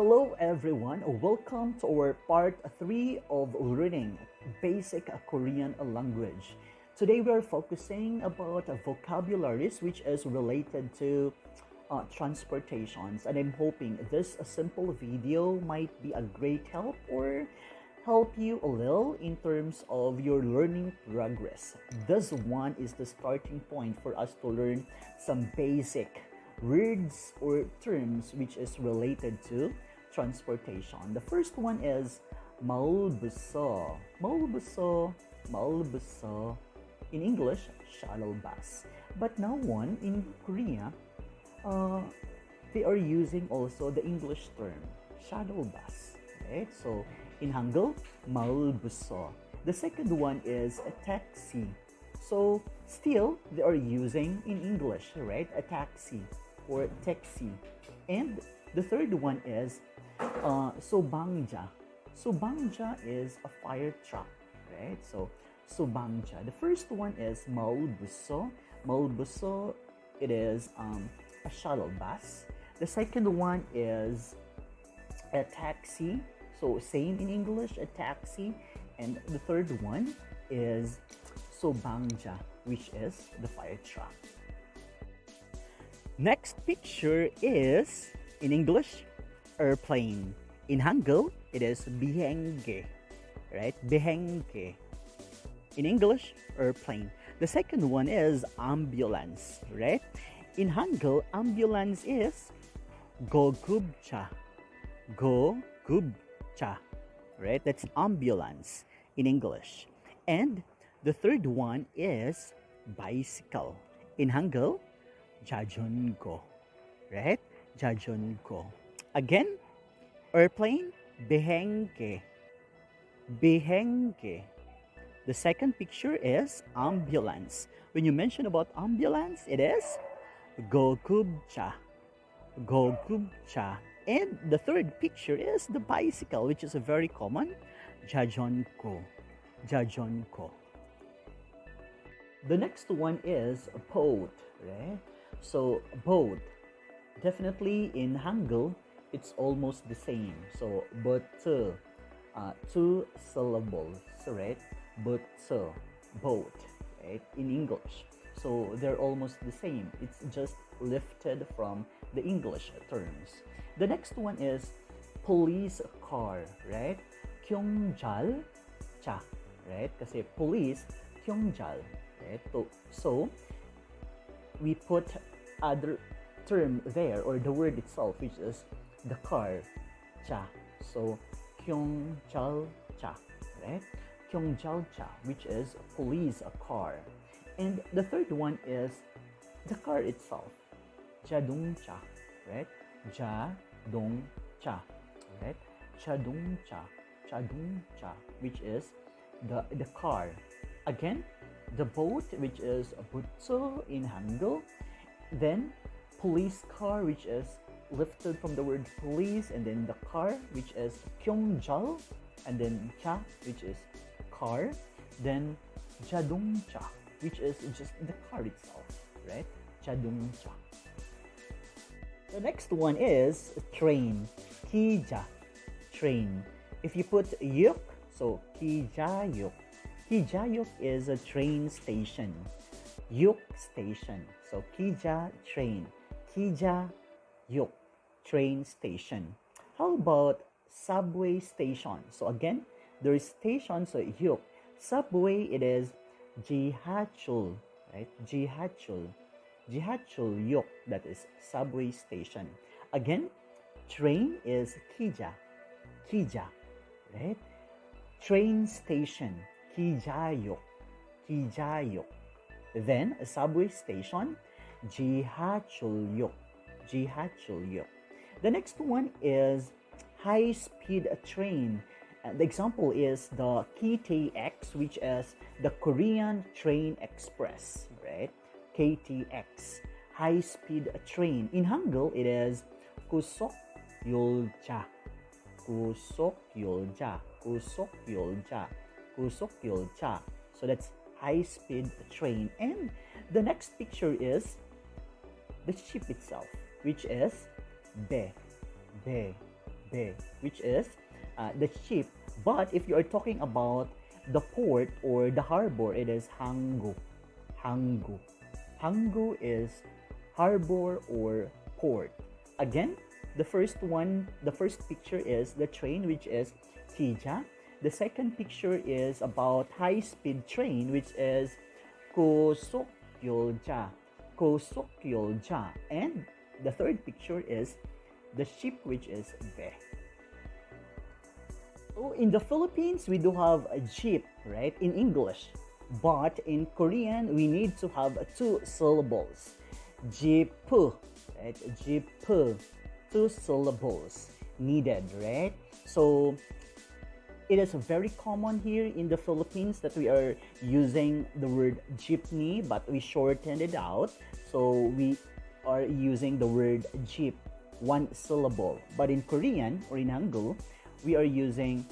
Hello everyone, welcome to our part 3 of learning basic Korean language. Today we are focusing about vocabularies which is related to transportations, and I'm hoping this simple video might be a great help or help you a little in terms of your learning progress. This one is the starting point for us to learn some basic words or terms which is related to transportation. The first one is maulbuso. Maulbuso, maulbuso. In English, shuttle bus. But now one in Korea, they are using also the English term shuttle bus. Right? So in Hangul, maulbuso. The second one is a taxi. So still they are using in English, right? A taxi or taxi. And the third one is sobangja. Sobangja is a fire truck, right? So sobangja. The first one is maulbuso. Maulbuso, it is a shuttle bus. The second one is a taxi. So same in English, a taxi. And the third one is sobangja, which is the fire truck. Next picture is, in English, airplane. In Hangul, it is bihaenge, right? Bihaenge. In English, airplane. The second one is ambulance, right? In Hangul, ambulance is gogubcha. Gogubcha, right? That's ambulance in English. And the third one is bicycle. In Hangul, jajongo, right? Jajongo. Again, airplane, bihaenge. Bihaenge. The second picture is ambulance. When you mention about ambulance, it is gogubcha. Gogubcha. And the third picture is the bicycle, which is a very common, jajongo. Jajongo. The next one is a boat, right? So boat, definitely in Hangul, it's almost the same. So but two syllables, right? But boat, right? In English, so they're almost the same. It's just lifted from the English terms. The next one is police car, right? 경찰차, right? Kasi police, 경찰, right? So we put other term there, or the word itself, which is the car, cha. So 경찰차, right? 경찰차, which is police car. And the third one is the car itself, 자동차, right? 자동차, right? 자동차, 자동차, which is the car. Again, the boat, which is butso in Hangul. Then police car, which is lifted from the word police, and then the car, which is 경찰, and then cha, which is car. Then 자동차, which is just the car itself, right? 자동차. The next one is train, 기차, train. If you put yuk, so 기차역. 기차역 is a train station. Yuk station. So 기차 train. 기차역 train station. How about subway station? So again, there is station, so yuk. Subway, it is 지하철, right? 지하철. 지하철역, that is subway station. Again, train is 기차. 기차, right? Train station, 기차역. 기차역. Then a subway station, 지하철역. 지하철역. The next one is high-speed train. The example is the KTX, which is the Korean Train Express, right? KTX, high-speed train. In Hangul, it is 고속열차. 고속열차. 고속열차. 고속열차. So that's high-speed train. And the next picture is the ship itself, which is 배. be, which is the ship. But if you are talking about the port or the harbor, it is hangu. Hangu. Hangu is harbor or port. Again, the first picture is the train, which is tija. The second picture is about high-speed train, which is 고속열차. 고속열차. And the third picture is the ship, which is 배. So in the Philippines, we do have a jeep, right, in English. But in Korean, we need to have two syllables. Jeep, right? Jeep, two syllables needed, right? So it is very common here in the Philippines that we are using the word jeepney, but we shortened it out. So we are using the word jeep, one syllable. But in Korean or in Hangul, we are using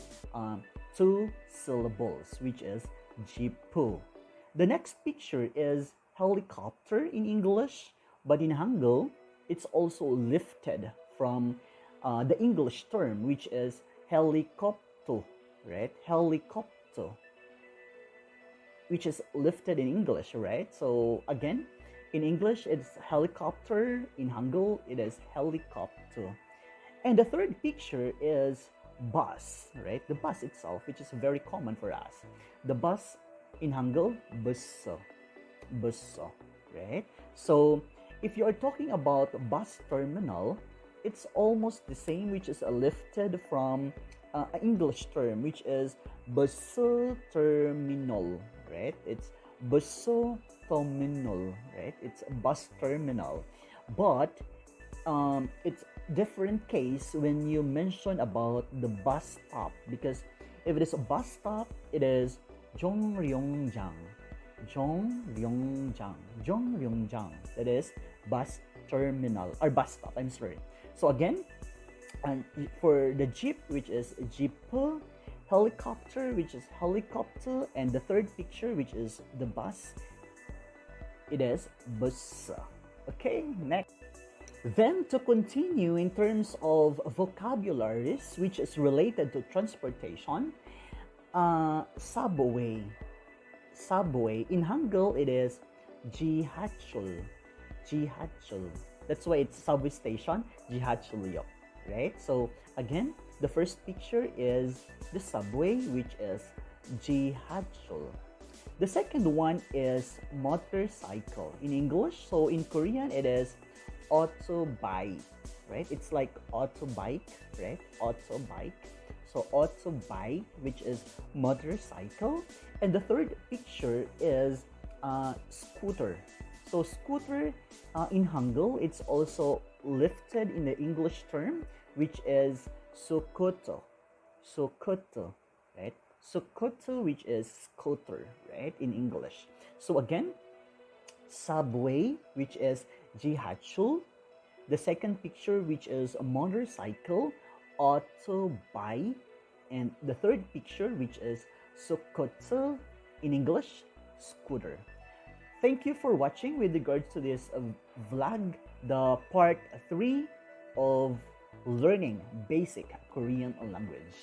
two syllables, which is jeepu. The next picture is helicopter in English, but in Hangul, it's also lifted from the English term, which is helicopter, right? Helicopter, which is lifted in English, right? So again, in English, it's helicopter. In Hangul, it is helicopter. And the third picture is bus, right? The bus itself, which is very common for us. The bus in Hangul, busso, busso, right? So if you are talking about bus terminal, it's almost the same, which is lifted from an English term, which is busso terminal, right? It's busso terminal, right? It's a bus terminal. But it's different case when you mention about the bus stop, because if it is a bus stop, it is Jongryongjang, Jongryongjang, Jongryongjang. That is bus terminal or bus stop. I'm sorry. So again, and for the jeep, which is jeepu, helicopter, which is helicopter, and the third picture, which is the bus, it is bus. Okay, next. Then to continue in terms of vocabularies, which is related to transportation, subway. Subway. In Hangul, it is jihacheol. Jihacheol. That's why it's subway station, jihacheolyo, right? So again, the first picture is the subway, which is jihacheol. The second one is motorcycle in English. So in Korean, it is autobike, right? It's like autobike, right? Autobike. So autobike, which is motorcycle. And the third picture is scooter. So scooter in Hangul, it's also lifted in the English term, which is sokoto. Sokoto, right? Sokoto, which is scooter, right, in English. So again, subway, which is jihacheol. The second picture, which is a motorcycle, autobike. And the third picture, which is sokoto, in English, scooter. Thank you for watching with regards to this vlog, the part 3 of learning basic Korean language.